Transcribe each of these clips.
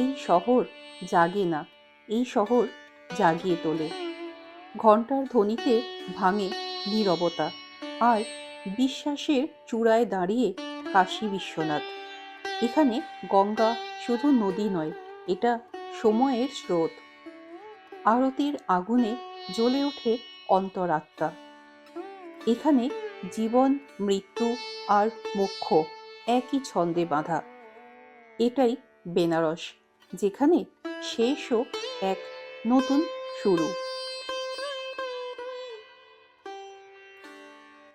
এই শহর জাগে না, এই শহর জাগিয়ে তোলে। ঘণ্টার ধ্বনিতে ভাঙে নীরবতা, আর বিশ্বাসের চূড়ায় দাঁড়িয়ে কাশী বিশ্বনাথ। এখানে গঙ্গা শুধু নদী নয়, এটা সময়ের স্রোত। আরতির আগুনে জ্বলে ওঠে অন্তরাত্মা। এখানে জীবন, মৃত্যু আর মোক্ষ একই ছন্দে বাঁধা। এটাই বেনারস, যেখানে শেষও এক নতুন শুরু।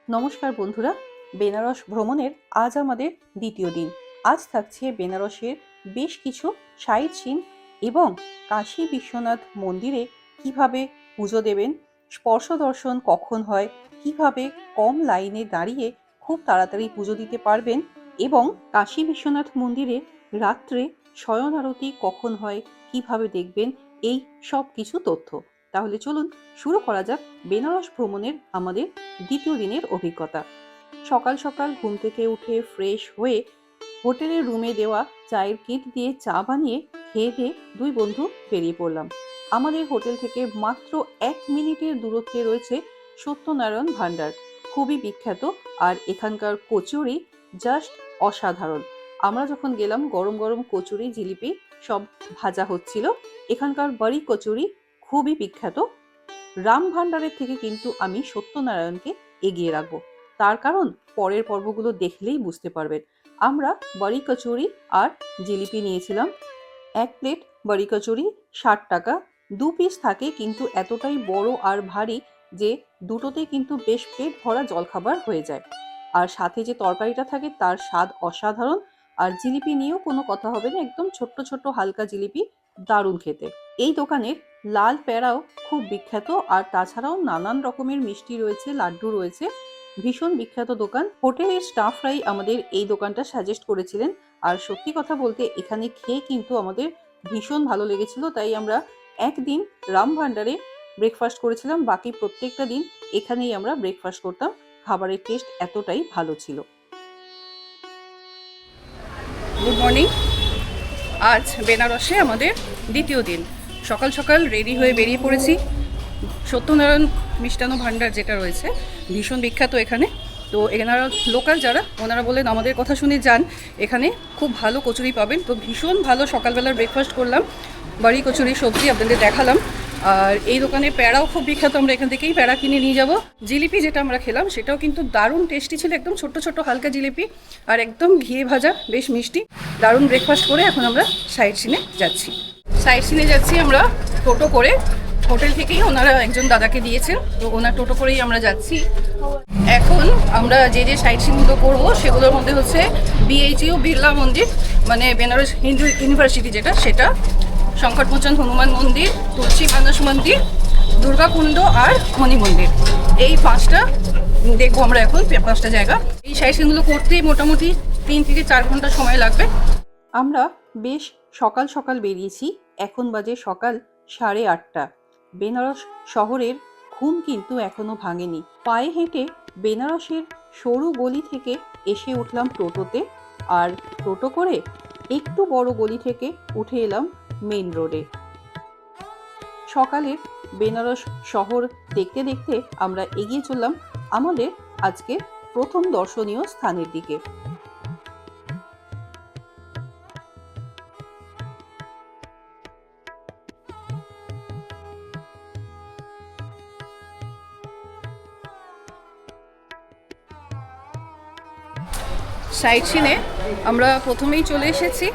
নমস্কার বন্ধুরা, বেনারস ভ্রমণের আজ আমাদের দ্বিতীয় দিন। আজ থাকছে বেনারসের বেশ কিছু সাইট সিন এবং কাশী বিশ্বনাথ মন্দিরে কিভাবে পুজো দেবেন, স্পর্শ দর্শন কখন হয়, কিভাবে কম লাইনে দাঁড়িয়ে খুব তাড়াতাড়ি পুজো দিতে পারবেন, এবং কাশী বিশ্বনাথ মন্দিরে রাত্রে শয়ন আরতি কখন হয়, কিভাবে দেখবেন, এই সব কিছু তথ্য। তাহলে চলুন শুরু করা যাক বেনারস ভ্রমণের আমাদের দ্বিতীয় দিনের অভিজ্ঞতা। সকাল সকাল ঘুম থেকে উঠে ফ্রেশ হয়ে হোটেলের রুমে দেওয়া চায়ের কিট দিয়ে চা বানিয়ে খেয়ে দিয়ে দুই বন্ধু বেরিয়ে পড়লাম। আমাদের হোটেল থেকে মাত্র 1 মিনিটের দূরত্বে রয়েছে সত্যনারায়ণ ভান্ডার, খুবই বিখ্যাত। আর এখানকার কচুরি জাস্ট অসাধারণ। আমরা যখন গেলাম গরম গরম কচুরি, জিলিপি সব ভাজা হচ্ছিল। এখানকার বাড়ি কচুরি খুবই বিখ্যাত। রাম ভান্ডারের থেকে কিন্তু আমি সত্যনারায়ণকে এগিয়ে রাখবো, তার কারণ পরের পর্বগুলো দেখলেই বুঝতে পারবেন। আমরা বড়ি কচুরি আর জিলিপি নিয়েছিলাম। 1 প্লেট বড়ি কচুরি 60 টাকা। 2 পিস থাকে, কিন্তু এতটাই বড় আর ভারী যে দুটোতে কিন্তু বেশ পেট ভরা জলখাবার হয়ে যায়। আর সাথে যে তরকারিটা থাকে তার স্বাদ অসাধারণ। আর জিলিপি নিয়েও কোনো কথা হবে না, একদম ছোট্ট ছোট্ট হালকা জিলিপি, দারুণ খেতে। এই দোকানের লাল প্যাড়াও খুব বিখ্যাত, আর তাছাড়াও নানান রকমের মিষ্টি রয়েছে, লাড্ডু রয়েছে। ভীষণ বিখ্যাত দোকান। হোটেলের স্টাফরাই আমাদের এই দোকানটা সাজেস্ট করেছিলেন। আর সত্যি কথা বলতে এখানে খেয়ে কিন্তু আমাদের ভীষণ ভালো লেগেছিল, তাই আমরা একদিন রাম ভান্ডারে ব্রেকফাস্ট করেছিলাম, বাকি প্রত্যেকটা দিন এখানেই আমরা ব্রেকফাস্ট করতাম। খাবারের টেস্ট এতটাই ভালো ছিল। Good morning. আজ বেনারসে আমাদের দ্বিতীয় দিন। সকাল সকাল রেডি হয়ে বেরিয়ে পড়েছি। সত্যনারায়ণ মিষ্টান্ন ভাণ্ডার যেটা রয়েছে ভীষণ বিখ্যাত এখানে। তো এনারা লোকাল যারা, ওনারা বললেন আমাদের কথা শুনে যান, এখানে খুব ভালো কচুরি পাবেন। তো ভীষণ ভালো সকালবেলার ব্রেকফাস্ট করলাম, বাড়ি কচুরি সবজি আপনাদের দেখালাম। আর এই দোকানে প্যাড়াও খুব বিখ্যাত, আমরা এখান থেকেই প্যাড়া কিনে নিয়ে যাব। জিলিপি যেটা আমরা খেলাম সেটাও কিন্তু দারুণ টেস্টি ছিল, একদম ছোট্ট ছোট্ট হালকা জিলিপি, আর একদম ঘিয়ে ভাজা, বেশ মিষ্টি। দারুণ ব্রেকফাস্ট করে এখন আমরা সাইট সিনে যাচ্ছি। সাইট সিনে যাচ্ছি আমরা টোটো করে। হোটেল থেকেই ওনারা একজন দাদাকে দিয়েছেন, তো ওনার টোটো করেই আমরা যাচ্ছি। এখন আমরা যে যে সাইট সিনগুলো করবো সেগুলোর মধ্যে হচ্ছে BHU বিড়লা মন্দির, মানে বেনারস হিন্দু ইউনিভার্সিটি যেটা, সেটা সংকটমোচন হনুমান মন্দির, তুলসী মানস মন্দির, দুর্গাকুণ্ড আর মণি মন্দির। এই 5টা দেখবো আমরা এখন, 5টা জায়গা। এই সাইট সিনগুলো করতে মোটামুটি 3 থেকে 4 ঘন্টা সময় লাগবে। আমরা বেশ সকাল সকাল বেরিয়েছি, এখন বাজে সকাল 8:30। বেনারস শহরের ঘুম কিন্তু এখনো ভাঙেনি। পায়ে হেঁটে বেনারসের সরু গলি থেকে এসে উঠলাম টোটোতে, আর টোটো করে একটু বড় গলি থেকে উঠে এলাম মেইন রোডে। সকালের বেনারস শহর দেখতে দেখতে আমরা এগিয়ে চললাম আমাদের আজকে প্রথম দর্শনীয় স্থানের দিকে। সাইট সিনে আমরা প্রথমেই চলে এসেছি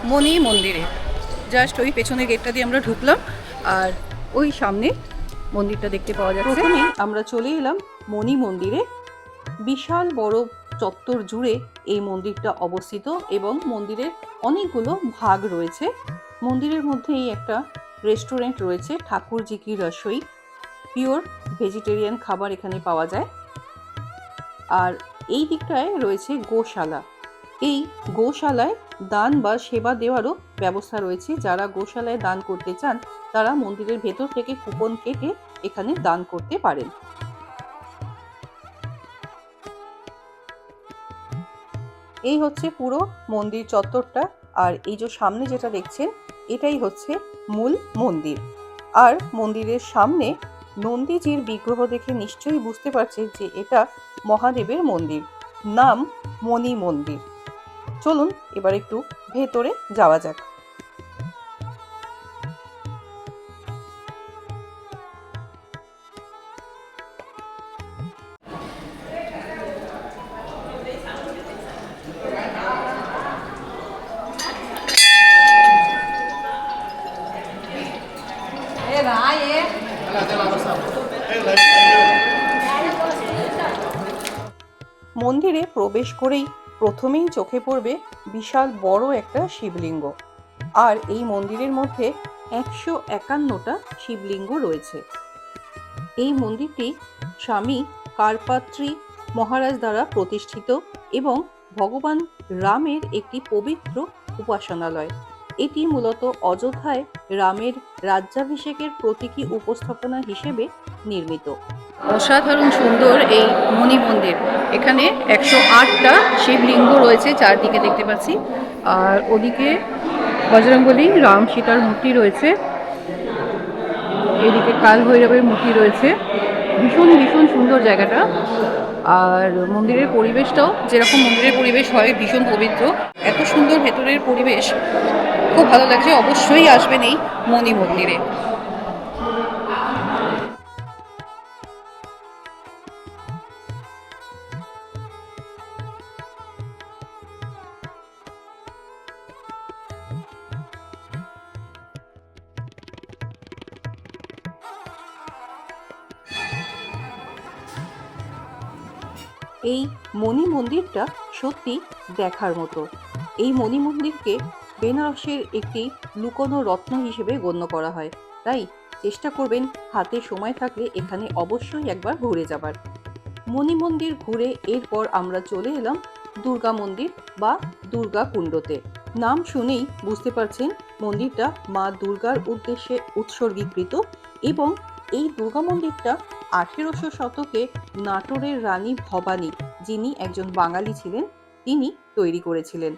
মণি মন্দিরে। জাস্ট ওই পেছনের গেটটা দিয়ে আমরা ঢুকলাম, আর ওই সামনে মন্দিরটা দেখতে পাওয়া যাচ্ছে। প্রথমেই আমরা চলে এলাম মণি মন্দিরে। বিশাল বড় চত্বর জুড়ে এই মন্দিরটা অবস্থিত, এবং মন্দিরের অনেকগুলো ভাগ রয়েছে। মন্দিরের মধ্যেই একটা রেস্টুরেন্ট রয়েছে, ঠাকুরজি কি রসোই। পিওর ভেজিটেরিয়ান খাবার এখানে পাওয়া যায়। আর এই দিকটায় রয়েছে গোশালা। এই গোশালায় দান বা সেবা দেওয়ারও ব্যবস্থা রয়েছে। যারা গোশালায় দান করতে চান তারা মন্দিরের ভেতর থেকে কুপন কেটে এখানে দান করতে পারেন। এই হচ্ছে পুরো মন্দির চত্বরটা। আর এই যে সামনে যেটা দেখছেন, এটাই হচ্ছে মূল মন্দির। আর মন্দিরের সামনে নন্দীজির বিগ্রহ দেখে নিশ্চয়ই বুঝতে পারছে যে এটা মহাদেবের মন্দির, নাম মণি মন্দির। চলুন এবার একটু ভেতরে যাওয়া যাক। মন্দিরে প্রবেশ করেই প্রথমেই চোখে পড়বে বিশাল বড় একটা শিবলিঙ্গ। আর এই মন্দিরের মধ্যে 151টা শিবলিঙ্গ রয়েছে। এই মন্দিরটি স্বামী কারপাত্রী মহারাজ দ্বারা প্রতিষ্ঠিত এবং ভগবান রামের একটি পবিত্র উপাসনালয়। এটি মূলত অযোধ্যায় রামের রাজ্যাভিষেকের প্রতীকী উপস্থাপনা হিসেবে নির্মিত। অসাধারণ সুন্দর এই মণি মন্দির। এখানে 108টা শিবলিঙ্গ রয়েছে, চারদিকে দেখতে পাচ্ছি। আর ওদিকে বজরংবলী, রাম সীতার মূর্তি রয়েছে, এদিকে কাল ভৈরবের মূর্তি রয়েছে। ভীষণ ভীষণ সুন্দর জায়গাটা। আর মন্দিরের পরিবেশটাও যেরকম মন্দিরের পরিবেশ হয়, ভীষণ পবিত্র। এত সুন্দর ভেতরের পরিবেশ, খুব ভালো লাগছে। অবশ্যই আসবেন এই মণি মন্দিরে। এই মণি মন্দিরটা সত্যি দেখার মতো। এই মণি মন্দিরকে বেনারসের একটি লুকোনো রত্ন হিসেবে গণ্য করা হয়। তাই চেষ্টা করবেন হাতে সময় থাকলে এখানে অবশ্যই একবার ঘুরে যাবার। মণি মন্দির ঘুরে এরপর আমরা চলে এলাম দুর্গা মন্দির বা দুর্গা কুণ্ডতে। নাম শুনেই বুঝতে পারছেন মন্দিরটা মা দুর্গার উদ্দেশ্যে উৎসর্গীকৃত এবং এই দুর্গা মন্দিরটা 1800 শতকে নাটোরের রানী ভবানী, যিনি একজন বাঙালি ছিলেন, তিনি তৈরি করেছিলেন।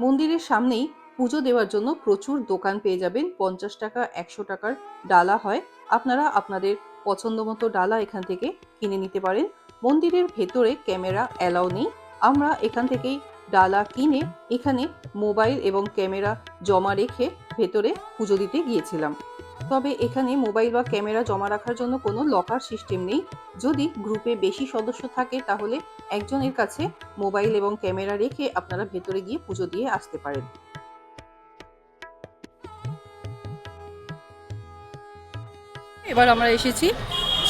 মন্দিরের সামনেই পুজো দেওয়ার জন্য প্রচুর দোকান পেয়ে যাবেন। 50 টাকা, 100 টাকার ডালা হয়। আপনারা আপনাদের পছন্দ মতো ডালা এখান থেকে কিনে নিতে পারেন। মন্দিরের ভেতরে ক্যামেরা অ্যালাউ নেই। আমরা এখান থেকেই ডালা কিনে এখানে মোবাইল এবং ক্যামেরা জমা রেখে ভেতরে পুজো দিতে গিয়েছিলাম। তবে এখানে মোবাইল বা ক্যামেরা জমা রাখার জন্য কোনো লকার সিস্টেম নেই। যদি গ্রুপে বেশি সদস্য থাকে তাহলে একজনের কাছে মোবাইল এবং ক্যামেরা রেখে আপনারা ভেতরে গিয়ে পুজো দিয়ে আসতে পারেন। এবার আমরা এসেছি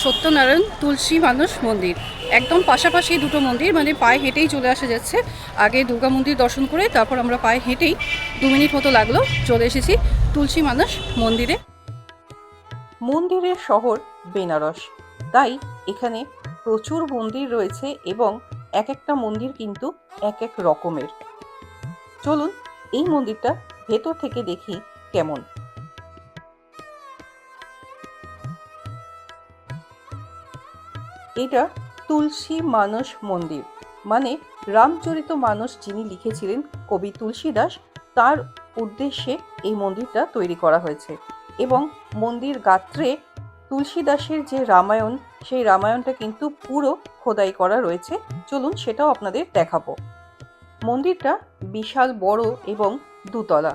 সত্যনারায়ণ তুলসী মানস মন্দির। একদম পাশাপাশি দুটো মন্দির, মানে পায়ে হেঁটেই চলে আসা যাচ্ছে। আগে দুর্গা মন্দির দর্শন করে তারপর আমরা পায়ে হেঁটেই 2 মিনিট মতো লাগলো চলে এসেছি তুলসী মানস মন্দিরে। মন্দিরের শহর বেনারস, তাই এখানে প্রচুর মন্দির রয়েছে এবং এক একটা মন্দির কিন্তু এক এক রকমের। চলুন এই মন্দিরটা ভেতর থেকে দেখি কেমন। এটা তুলসী মানস মন্দির, মানে রামচরিত মানস যিনি লিখেছিলেন কবি তুলসীদাস, তার উদ্দেশ্যে এই মন্দিরটা তৈরি করা হয়েছে। এবং মন্দির গাত্রে তুলসীদাসের যে রামায়ণ, সেই রামায়ণটা কিন্তু পুরো খোদাই করা রয়েছে। চলুন সেটাও আপনাদের দেখাবো। মন্দিরটা বিশাল বড় এবং দুতলা।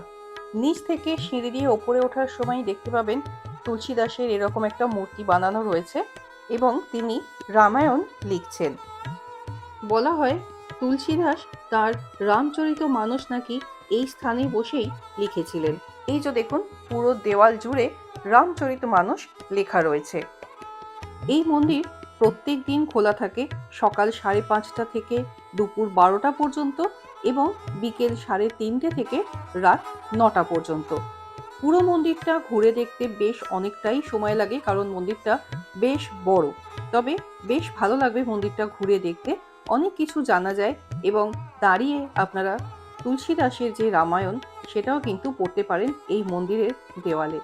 নিচ থেকে সিঁড়ি দিয়ে ওপরে ওঠার সময় দেখতে পাবেন তুলসীদাসের এরকম একটা মূর্তি বানানো রয়েছে এবং তিনি রামায়ণ লিখছেন। বলা হয় তুলসীদাস তার রামচরিত মানস নাকি এই স্থানে বসেই লিখেছিলেন। এই যে দেখুন, পুরো দেওয়াল জুড়ে রামচরিত মানস লেখা রয়েছে। এই মন্দির প্রত্যেক দিন খোলা থাকে সকাল 5:30 থেকে দুপুর 12টা পর্যন্ত এবং বিকেল 3:30 থেকে রাত 9টা পর্যন্ত। পুরো মন্দিরটা ঘুরে দেখতে বেশ অনেকটাই সময় লাগে, কারণ মন্দিরটা বেশ বড়। তবে বেশ ভালো লাগবে মন্দিরটা ঘুরে দেখতে, অনেক কিছু জানা যায় এবং দাঁড়িয়ে আপনারা তুলসীদাসের যে রামায়ণ সেটাও কিন্তু পড়তে পারেন এই মন্দিরের দেওয়ালে।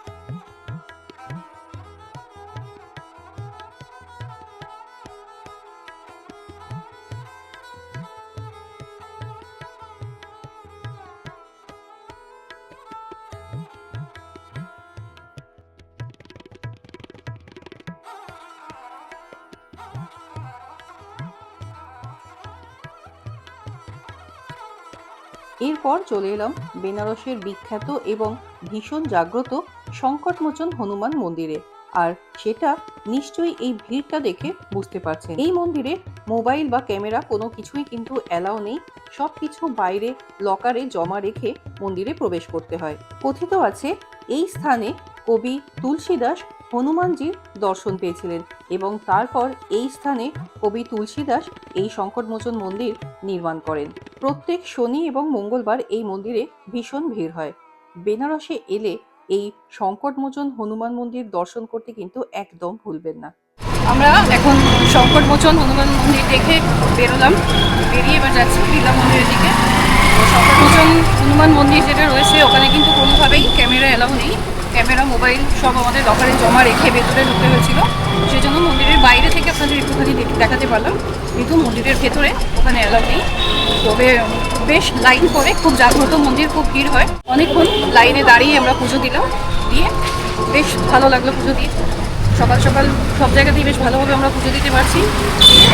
এরপর চলে এলাম বেনারসের বিখ্যাত এবং ভীষণ জাগ্রত সংকটমোচন হনুমান মন্দিরে। আর সেটা নিশ্চয়ই এই ভিড়টা দেখে বুঝতে পারছেন। এই মন্দিরে মোবাইল বা ক্যামেরা কোনো কিছুই কিন্তু অ্যালাউ নেই। সবকিছু বাইরে লকারে জমা রেখে মন্দিরে প্রবেশ করতে হয়। কথিত আছে এই স্থানে কবি তুলসীদাস হনুমানজির দর্শন পেয়েছিলেন এবং তারপর এই স্থানে কবি তুলসীদাস এই সংকটমোচন মন্দির নির্মাণ করেন। প্রত্যেক শনি এবং মঙ্গলবার এই মন্দিরে ভীষণ ভিড় হয়। বেনারসে এলে এই সংকটমোচন হনুমান মন্দির দর্শন করতে কিন্তু একদম ভুলবেন না। আমরা এখন সংকটমোচন হনুমান মন্দির দেখে বেরোলাম, বেরিয়ে এবার যাচ্ছি বিড়লা মন্দিরের দিকে। তো সংকটমোচন হনুমান মন্দির যেটা রয়েছে ওখানে কিন্তু কোনোভাবেই ক্যামেরা অ্যালাউ নেই। ক্যামেরা মোবাইল সব আমাদের লকারে জমা রেখে ভেতরে ঢুকতে হয়েছিল। সেই জন্য মন্দিরের বাইরে থেকে আপনাদের একটুখানি দেখাতে পারলাম, কিন্তু মন্দিরের ভেতরে ওখানে অ্যালাউ নেই। তবে বেশ লাইন করে, খুব জাগ্রত মন্দির, খুব ভিড় হয়। অনেকক্ষণ লাইনে দাঁড়িয়ে আমরা পুজো দিলাম, দিয়ে বেশ ভালো লাগলো পুজো দিয়ে। সকাল সকাল সব জায়গাতেই বেশ ভালোভাবে আমরা পুজো দিতে পারছি।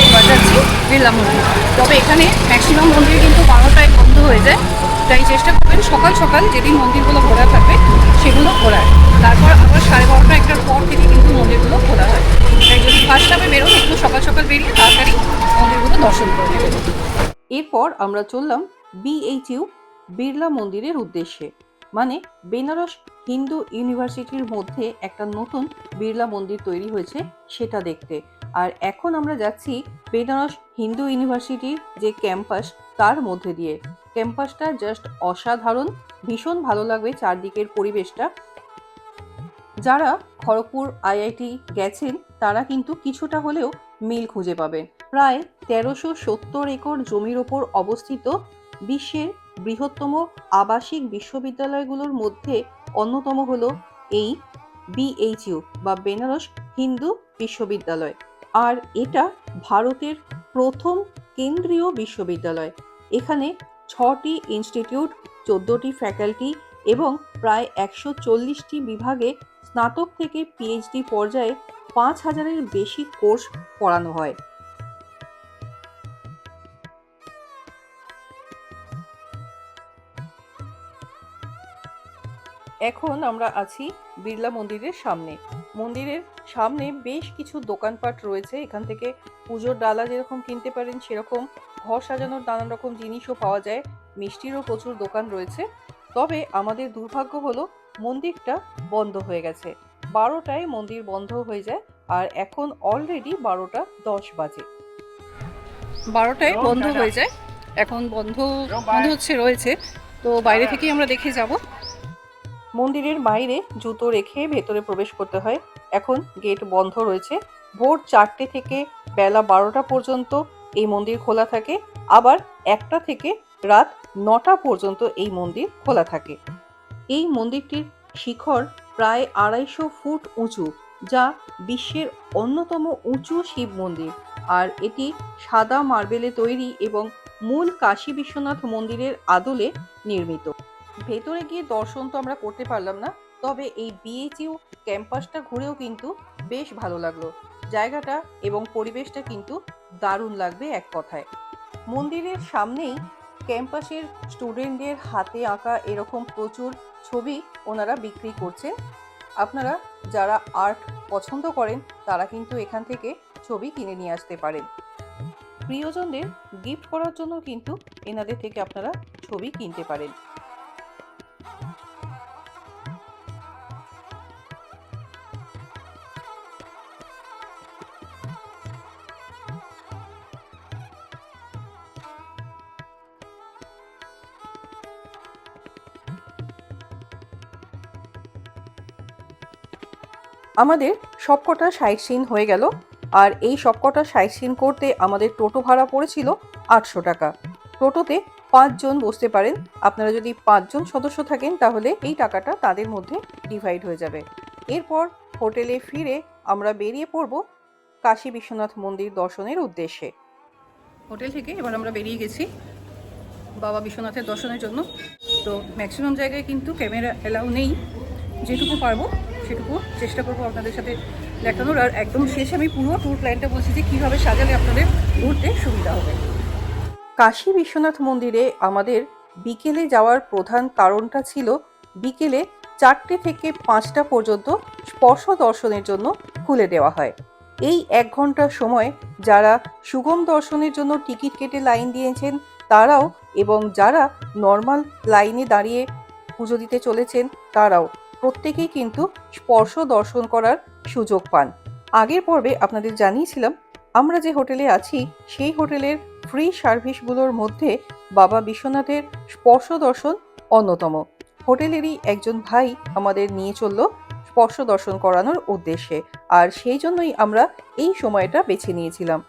এইবার যাচ্ছি বিড়লা মন্দির। তবে এখানে ম্যাক্সিমাম মন্দির কিন্তু 12টায় বন্ধ হয়ে যায়, তাই চেষ্টা করবেন সকাল সকাল যেদিন মন্দিরগুলো খোলা থাকবে সেগুলো খোলার। তারপর আবার 12:30 একটার পর থেকে কিন্তু মন্দিরগুলো খোলা হয়। তাই যদি ফার্স্ট হাফে বেরোন, একটু সকাল সকাল বেরিয়ে তাড়াতাড়ি মন্দিরগুলো দর্শন করে নেবেন। এরপর আমরা চললাম BHU বিড়লা মন্দিরের উদ্দেশ্যে। মানে বেনারস হিন্দু ইউনিভার্সিটির মধ্যে একটা নতুন বিড়লা মন্দির তৈরি হয়েছে সেটা দেখতে। আর এখন আমরা যাচ্ছি বেনারস হিন্দু ইউনিভার্সিটির যে ক্যাম্পাস তার মধ্যে দিয়ে। ক্যাম্পাসটা জাস্ট অসাধারণ, ভীষণ ভালো লাগবে চারদিকের পরিবেশটা। যারা খড়গপুর IIT গেছেন তারা কিন্তু কিছুটা হলেও মিল খুঁজে পাবেন। প্রায় 1370 একর জমির ওপর অবস্থিত বিশ্বের বৃহত্তম আবাসিক বিশ্ববিদ্যালয়গুলোর মধ্যে অন্যতম হলো এই BHU বা বেনারস হিন্দু বিশ্ববিদ্যালয়। আর এটা ভারতের প্রথম কেন্দ্রীয় বিশ্ববিদ্যালয়। এখানে 6টি ইনস্টিটিউট, 14টি ফ্যাকাল্টি এবং প্রায় 140টি বিভাগে স্নাতক থেকে PhD পর্যায়ে 5000-এর বেশি কোর্স পড়ানো হয়। এখন আমরা আছি বিড়লা মন্দিরের সামনে। মন্দিরের সামনে বেশ কিছু দোকানপাট রয়েছে। এখান থেকে পুজোর ডালা যেরকম কিনতে পারেন সেরকম ঘর সাজানোর নানান রকম জিনিসও পাওয়া যায়। মিষ্টিরও প্রচুর দোকান রয়েছে। তবে আমাদের দুর্ভাগ্য হলো মন্দিরটা বন্ধ হয়ে গেছে। 12টায় মন্দির বন্ধ হয়ে যায় আর এখন অলরেডি 12:10 বাজে। 12টায় বন্ধ হয়ে যায়, এখন বন্ধ হচ্ছে রয়েছে। তো বাইরে থেকেই আমরা দেখে যাব। মন্দিরের বাইরে জুতো রেখে ভেতরে প্রবেশ করতে হয়। এখন গেট বন্ধ রয়েছে। ভোর 4টে থেকে বেলা 12টা পর্যন্ত এই মন্দির খোলা থাকে। আবার 1টা থেকে রাত 9টা পর্যন্ত এই মন্দির খোলা থাকে। এই মন্দিরটির শিখর প্রায় 250 ফুট উঁচু, যা বিশ্বের অন্যতম উঁচু শিব মন্দির। আর এটি সাদা মার্বেলে তৈরি এবং মূল কাশী বিশ্বনাথ মন্দিরের আদলে নির্মিত। ভেতরে গিয়ে দর্শন তো আমরা করতে পারলাম না, তবে এই BHU ক্যাম্পাসটা ঘুরেও কিন্তু বেশ ভালো লাগলো। জায়গাটা এবং পরিবেশটা কিন্তু দারুণ লাগবে এক কথায়। মন্দিরের সামনেই ক্যাম্পাসের স্টুডেন্টদের হাতে আঁকা এরকম প্রচুর ছবি ওনারা বিক্রি করছেন। আপনারা যারা আর্ট পছন্দ করেন তারা কিন্তু এখান থেকে ছবি কিনে নিয়ে আসতে পারেন। প্রিয়জনদের গিফট করার জন্য কিন্তু এনাদের থেকে আপনারা ছবি কিনতে পারেন। আমাদের সবকটা সাইট সিন হয়ে গেল। আর এই সবকটা সাইট সিন করতে আমাদের টোটো ভাড়া পড়েছিল 800 টাকা। টোটোতে 5 জন বসতে পারেন। আপনারা যদি 5 জন সদস্য থাকেন তাহলে এই টাকাটা তাদের মধ্যে ডিভাইড হয়ে যাবে। এরপর হোটেলে ফিরে আমরা বেরিয়ে পড়ব কাশী বিশ্বনাথ মন্দির দর্শনের উদ্দেশ্যে। হোটেল থেকে এবার আমরা বেরিয়ে গেছি বাবা বিশ্বনাথের দর্শনের জন্য। তো ম্যাক্সিমাম জায়গায় কিন্তু ক্যামেরা অ্যালাউ নেই। যেটুকু পারবো সেটুকু চেষ্টা করবো আপনাদের সাথে দেখানোর। আর একদম শেষে আমি পুরো ট্যুর প্ল্যানটা বলছি যে কীভাবে সাজালে আপনাদের ঘুরতে সুবিধা হবে। কাশী বিশ্বনাথ মন্দিরে আমাদের বিকেলে যাওয়ার প্রধান কারণটা ছিল বিকেলে 4টে থেকে 5টা পর্যন্ত স্পর্শ দর্শনের জন্য খুলে দেওয়া হয়। এই 1 ঘন্টার সময় যারা সুগম দর্শনের জন্য টিকিট কেটে লাইন দিয়েছেন তারাও, এবং যারা নর্মাল লাইনে দাঁড়িয়ে পুজো দিতে চলেছেন তারাও প্রত্যেকেই কিন্তু স্পর্শ দর্শন করার সুযোগ পান। আগের পর্বে আপনাদের জানিয়েছিলাম আমরা যে হোটেলে আছি সেই হোটেলের ফ্রি সার্ভিসগুলোর মধ্যে বাবা বিশ্বনাথের স্পর্শ দর্শন অন্যতম। হোটেলেরই একজন ভাই আমাদের নিয়ে চলল স্পর্শ দর্শন করানোর উদ্দেশ্যে, আর সেই জন্যই আমরা এই সময়টা বেছে নিয়েছিলাম।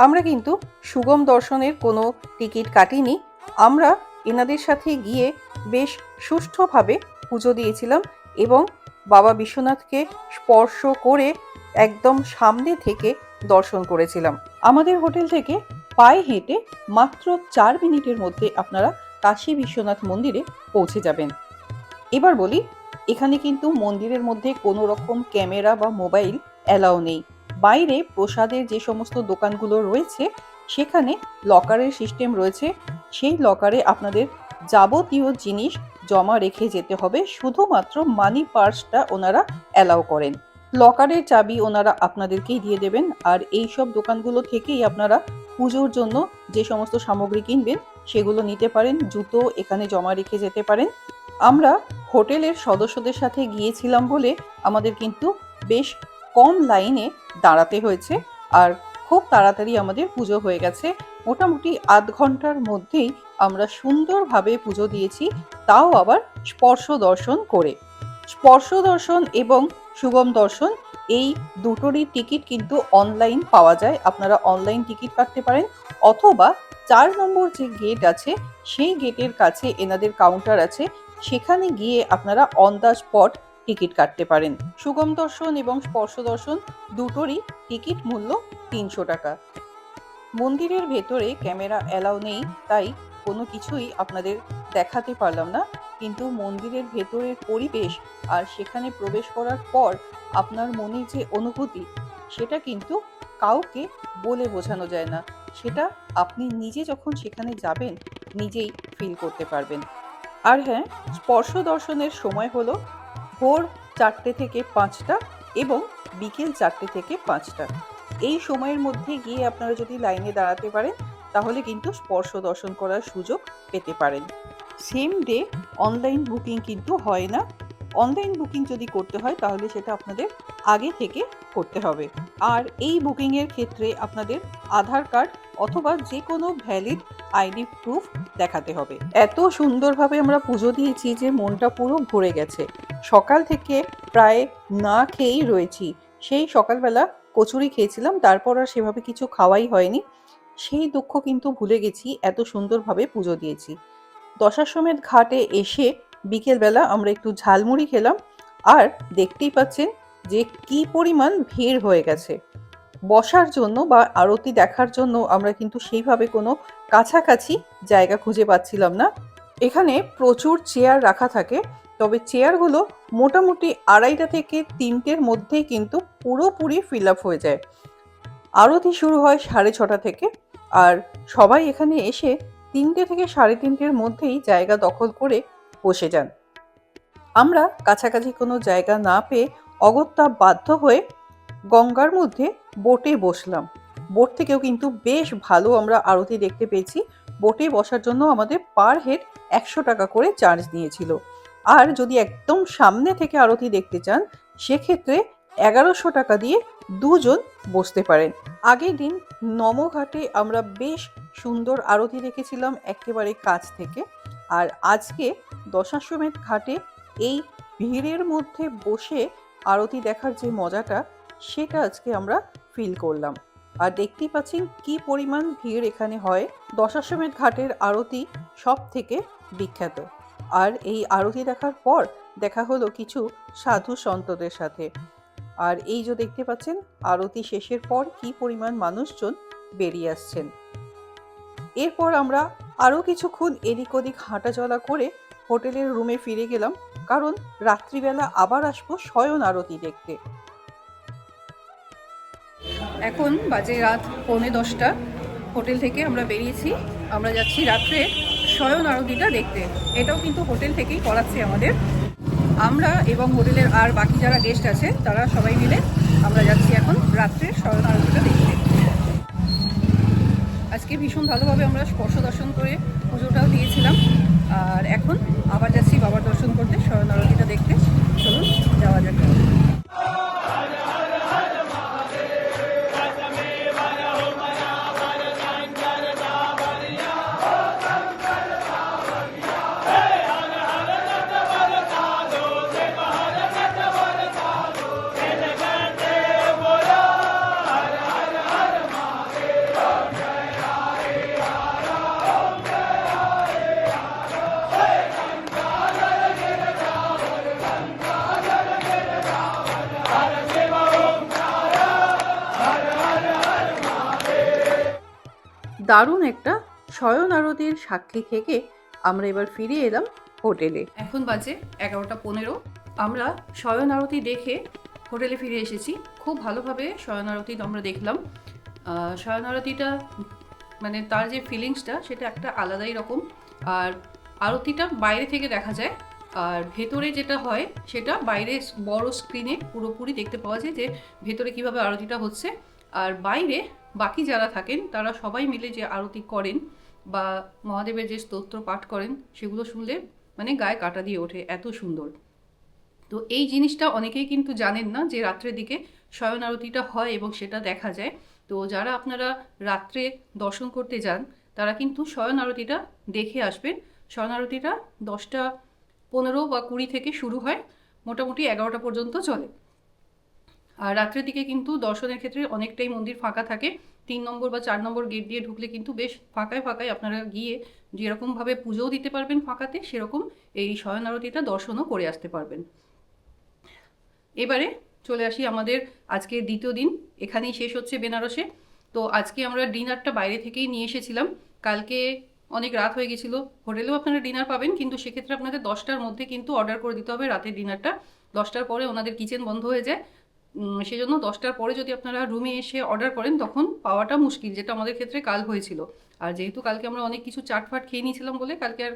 আমরা কিন্তু সুগম দর্শনের কোনো টিকিট কাটিনি, আমরা এনাদের সাথে গিয়ে বেশ সুষ্ঠুভাবে পুজো দিয়েছিলাম এবং বাবা বিশ্বনাথকে স্পর্শ করে একদম সামনে থেকে দর্শন করেছিলাম। আমাদের হোটেল থেকে পায়ে হেঁটে মাত্র 4 মিনিটের মধ্যে আপনারা কাশী বিশ্বনাথ মন্দিরে পৌঁছে যাবেন। এবার বলি, এখানে কিন্তু মন্দিরের মধ্যে কোনো রকম ক্যামেরা বা মোবাইল অ্যালাউ নেই। বাইরে প্রসাদের যে সমস্ত দোকানগুলো রয়েছে সেখানে লকারের সিস্টেম রয়েছে, সেই লকারে আপনাদের যাবতীয় জিনিস জমা রেখে যেতে হবে, শুধুমাত্র মানি পার্সটা ওনারা অ্যালাউ করেন। লকারের চাবি ওনারা আপনাদেরকেই দিয়ে দেবেন, আর এই সব দোকানগুলো থেকেই আপনারা পুজোর জন্য যে সমস্ত সামগ্রী কিনবেন সেগুলো নিতে পারেন, জুতো এখানে জমা রেখে যেতে পারেন। আমরা হোটেলের সদস্যদের সাথে গিয়েছিলাম বলে আমাদের কিন্তু বেশ কম লাইনে দাঁড়াতে হয়েছে, আর খুব তাড়াতাড়ি আমাদের পুজো হয়ে গেছে। মোটামুটি আধ ঘন্টার মধ্যেই আমরা সুন্দরভাবে পুজো দিয়েছি, তাও আবার স্পর্শ দর্শন করে। স্পর্শ দর্শন এবং সুগম দর্শন এই দুটোরই টিকিট কিন্তু অনলাইন পাওয়া যায়, আপনারা অনলাইন টিকিট কাটতে পারেন, অথবা 4 নম্বর যে গেট আছে সেই গেটের কাছে এনাদের কাউন্টার আছে, সেখানে গিয়ে আপনারা অন দ্য স্পট টিকিট কাটতে পারেন। সুগম দর্শন এবং স্পর্শ দর্শন দুটোরই টিকিট মূল্য 300 টাকা। মন্দিরের ভেতরে ক্যামেরা অ্যালাউ নেই, তাই কোনো কিছুই আপনাদের দেখাতে পারলাম না, কিন্তু মন্দিরের ভেতরের পরিবেশ আর সেখানে প্রবেশ করার পর আপনার মনে যে অনুভূতি সেটা কিন্তু কাউকে বলে বোঝানো যায় না, সেটা আপনি নিজে যখন সেখানে যাবেন নিজেই ফিল করতে পারবেন। আর হ্যাঁ, স্পর্শ দর্শনের সময় হলো ভোর 4টে থেকে 5টা এবং বিকেল 4টে থেকে 5টা। এই সময়ের মধ্যে গিয়ে আপনারা যদি লাইনে দাঁড়াতে পারেন তাহলে কিন্তু স্পর্শ দর্শন করার সুযোগ পেতে পারেন। সেম ডে অনলাইন বুকিং কিন্তু হয় না, অনলাইন বুকিং যদি করতে হয় তাহলে সেটা আপনাদের আগে থেকে করতে হবে। আর এই বুকিংয়ের ক্ষেত্রে আপনাদের আধার কার্ড অথবা যে কোনো ভ্যালিড আইডি প্রুফ দেখাতে হবে। এত সুন্দরভাবে আমরা পুজো দিয়েছি যে মনটা পুরো ভরে গেছে। সকাল থেকে প্রায় না খেয়েই রয়েছি, সেই সকালবেলা কচুরি খেয়েছিলাম, তারপর আর সেভাবে কিছু খাওয়াই হয়নি। সেই দুঃখ কিন্তু ভুলে গেছি, এত সুন্দরভাবে পুজো দিয়েছি। দশাশ্বমেধ ঘাটে এসে বিকেলবেলা আমরা একটু ঝালমুড়ি খেলাম, আর দেখতেই পাচ্ছেন যে কি পরিমাণ ভিড় হয়ে গেছে। বসার জন্য বা আরতি দেখার জন্য আমরা কিন্তু সেইভাবে কোনো কাছাকাছি জায়গা খুঁজে পাচ্ছিলাম না। এখানে প্রচুর চেয়ার রাখা থাকে, তবে চেয়ারগুলো মোটামুটি 2:30 থেকে 3টের মধ্যেই কিন্তু পুরোপুরি ফিল আপ হয়ে যায়। আরতি শুরু হয় 6:30 থেকে, আর সবাই এখানে এসে 3টে থেকে 3:30-র মধ্যেই জায়গা দখল করে বসে যান। আমরা কাছাকাছি কোনো জায়গা না পেয়ে অগত্যা বাধ্য হয়ে গঙ্গার মধ্যে বোটে বসলাম। বোট থেকেও কিন্তু বেশ ভালো আমরা আরতি দেখতে পেয়েছি। বোটে বসার জন্য আমাদের পার হেড 100 টাকা করে চার্জ নিয়েছিল, আর যদি একদম সামনে থেকে আরতি দেখতে চান সেক্ষেত্রে 1100 টাকা দিয়ে 2 জন বসতে পারেন। আগের দিন নমঘাটে আমরা বেশ সুন্দর আরতি দেখেছিলাম একেবারে কাছ থেকে, আর আজকে দশাশ্বমেধ ঘাটে এই ভিড়ের মধ্যে বসে আরতি দেখার যে মজাটা সেটা আজকে আমরা ফিল করলাম। আর দেখতেই পাচ্ছেন কি পরিমাণ ভিড় এখানে হয়। দশাশ্বমেধ ঘাটের আরতি সব থেকে বিখ্যাত, আর এই আরতি দেখার পর দেখা হলো কিছু সাধু সন্তদের সাথে। আর এই যে দেখতে পাচ্ছেন আরতি শেষের পর কি পরিমাণ মানুষজন বেরিয়ে আসছেন। এরপর আমরা আরও কিছুক্ষণ এদিক ওদিক হাঁটাচলা করে হোটেলের রুমে ফিরে গেলাম, কারণ রাত্রিবেলা আবার আসবো শয়ন আরতি দেখতে। এখন বাজে রাত 9:45। হোটেল থেকে আমরা বেরিয়েছি, আমরা যাচ্ছি রাত্রে শয়ন আরতিটা দেখতে। এটাও কিন্তু হোটেল থেকেই করাচ্ছে আমাদের। আমরা এবং হোটেলের আর বাকি যারা গেস্ট আছে তারা সবাই মিলে আমরা যাচ্ছি এখন রাত্রে শয়ন আরতিটা দেখতে। আজকে ভীষণ ভালোভাবে আমরা স্পর্শ দর্শন করে পুজোটাও দিয়েছিলাম, আর এখন আবার যাচ্ছি বাবার দর্শন করতে, শয়ন আরতিটা দেখতে। চলুন যাওয়া যাক। দারুণ একটা শয়ন আরতির সাক্ষী থেকে আমরা এবার ফিরে এলাম হোটেলে। এখন বাজে 11:15। আমরা শয়ন আরতি দেখে হোটেলে ফিরে এসেছি। খুব ভালোভাবে শয়ন আরতি আমরা দেখলাম। শয়ন আরতিটা মানে তার যে ফিলিংসটা সেটা একটা আলাদাই রকম। আর আরতিটা বাইরে থেকে দেখা যায়, আর ভেতরে যেটা হয় সেটা বাইরে বড় স্ক্রিনে পুরোপুরি দেখতে পাওয়া যায় যে ভেতরে কিভাবে আরতিটা হচ্ছে। আর বাইরে বাকি যারা থাকেন তারা সবাই মিলে যে আরতি করেন বা মহাদেবের যে স্তোত্র পাঠ করেন সেগুলো শুনলে মানে গায়ে কাঁটা দিয়ে ওঠে, এত সুন্দর। তো এই জিনিসটা অনেকেই কিন্তু জানেন না যে রাত্রের দিকে শয়ন আরতিটা হয় এবং সেটা দেখা যায়। তো যারা আপনারা রাত্রে দর্শন করতে যান তারা কিন্তু শয়ন আরতিটা দেখে আসবেন। শয়ন আরতিটা 10:15 বা 20 থেকে শুরু হয়, মোটামুটি 11টা পর্যন্ত চলে। আর রাত্রের দিকে কিন্তু দর্শনের ক্ষেত্রে অনেকটাই মন্দির ফাঁকা থাকে। 3 নম্বর বা 4 নম্বর গেট দিয়ে ঢুকলে কিন্তু বেশ ফাঁকায় ফাঁকায় আপনারা গিয়ে যেরকমভাবে পুজোও দিতে পারবেন ফাঁকাতে, সেরকম এই শয়ন আরতিটা দর্শনও করে আসতে পারবেন। এবারে চলে আসি আমাদের আজকে দ্বিতীয় দিন, এখানেই শেষ হচ্ছে বেনারসে। তো আজকে আমরা ডিনারটা বাইরে থেকেই নিয়ে এসেছিলাম। কালকে অনেক রাত হয়ে গেছিলো। হোটেলেও আপনারা ডিনার পাবেন, কিন্তু সেক্ষেত্রে আপনাদের 10টার মধ্যে কিন্তু অর্ডার করে দিতে হবে রাতের ডিনারটা। 10টার পরে ওনাদের কিচেন বন্ধ হয়ে যায়। সেজন্য 10টার পরে যদি আপনারা রুমে এসে অর্ডার করেন তখন পাওয়াটা মুশকিল, যেটা আমাদের ক্ষেত্রে কাল হয়েছিল। আর যেহেতু কালকে আমরা অনেক কিছু চাটফাট খেয়ে নিয়েছিলাম বলে কালকে আর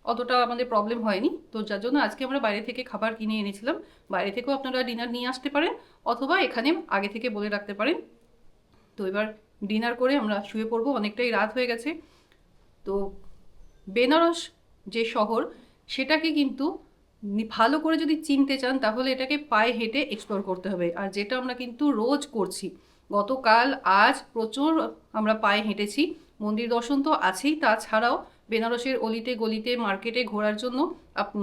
অতটা আমাদের প্রবলেম হয়নি। তো যার জন্য আজকে আমরা বাইরে থেকে খাবার কিনে এনেছিলাম। বাইরে থেকেও আপনারা ডিনার নিয়ে আসতে পারেন অথবা এখানে আগে থেকে বলে রাখতে পারেন। তো এবার ডিনার করে আমরা শুয়ে পড়বো, অনেকটাই রাত হয়ে গেছে। তো বেনারস যে শহর সেটাকে কিন্তু ভালো করে যদি চিনতে চান তাহলে এটাকে পায়ে হেঁটে এক্সপ্লোর করতে হবে, আর যেটা আমরা কিন্তু রোজ করছি। গতকাল আজ প্রচুর আমরা পায়ে হেঁটেছি। মন্দির দর্শন তো আছেই, তাছাড়াও বেনারসের অলিতে গলিতে মার্কেটে ঘোরার জন্য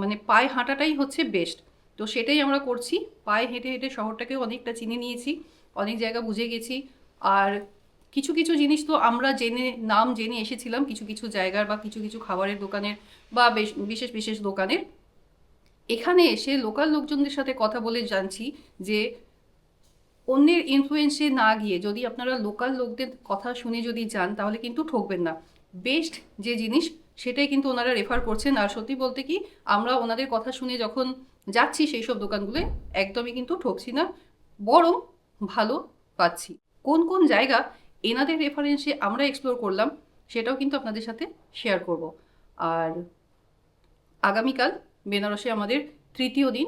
মানে পায়ে হাঁটাটাই হচ্ছে বেস্ট। তো সেটাই আমরা করছি, পায়ে হেঁটে হেঁটে শহরটাকেও অনেকটা চিনে নিয়েছি, অনেক জায়গা বুঝে গেছি। আর কিছু কিছু জিনিস তো আমরা নাম জেনে এসেছিলাম, কিছু কিছু জায়গার বা কিছু কিছু খাবারের দোকানের বা বিশেষ বিশেষ দোকানের। এখানে এসে লোকাল লোকজনদের সাথে কথা বলে জানছি যে অন্যের ইনফ্লুয়েন্সে না গিয়ে যদি আপনারা লোকাল লোকদের কথা শুনে যদি যান তাহলে কিন্তু ঠকবেন না। বেস্ট যে জিনিস সেটাই কিন্তু ওনারা রেফার করছেন। আর সত্যি বলতে কি, আমরা ওনাদের কথা শুনে যখন যাচ্ছি সেই সব দোকানগুলোয় একদমই কিন্তু ঠকছি না, বরং ভালো পাচ্ছি। কোন কোন জায়গা এনাদের রেফারেন্সে আমরা এক্সপ্লোর করলাম সেটাও কিন্তু আপনাদের সাথে শেয়ার করব। আর আগামীকাল বেনারসে আমাদের তৃতীয় দিন,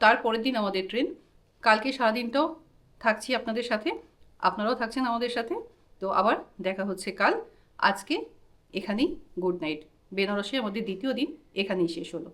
তারপরের দিন আমাদের ট্রেন। কালকে সারাদিনটাও থাকছি আপনাদের সাথে, আপনারাও থাকছেন আমাদের সাথে। তো আবার দেখা হচ্ছে কাল। আজকে এখানেই গুড নাইট। বেনারসে আমাদের দ্বিতীয় দিন এখানেই শেষ হলো।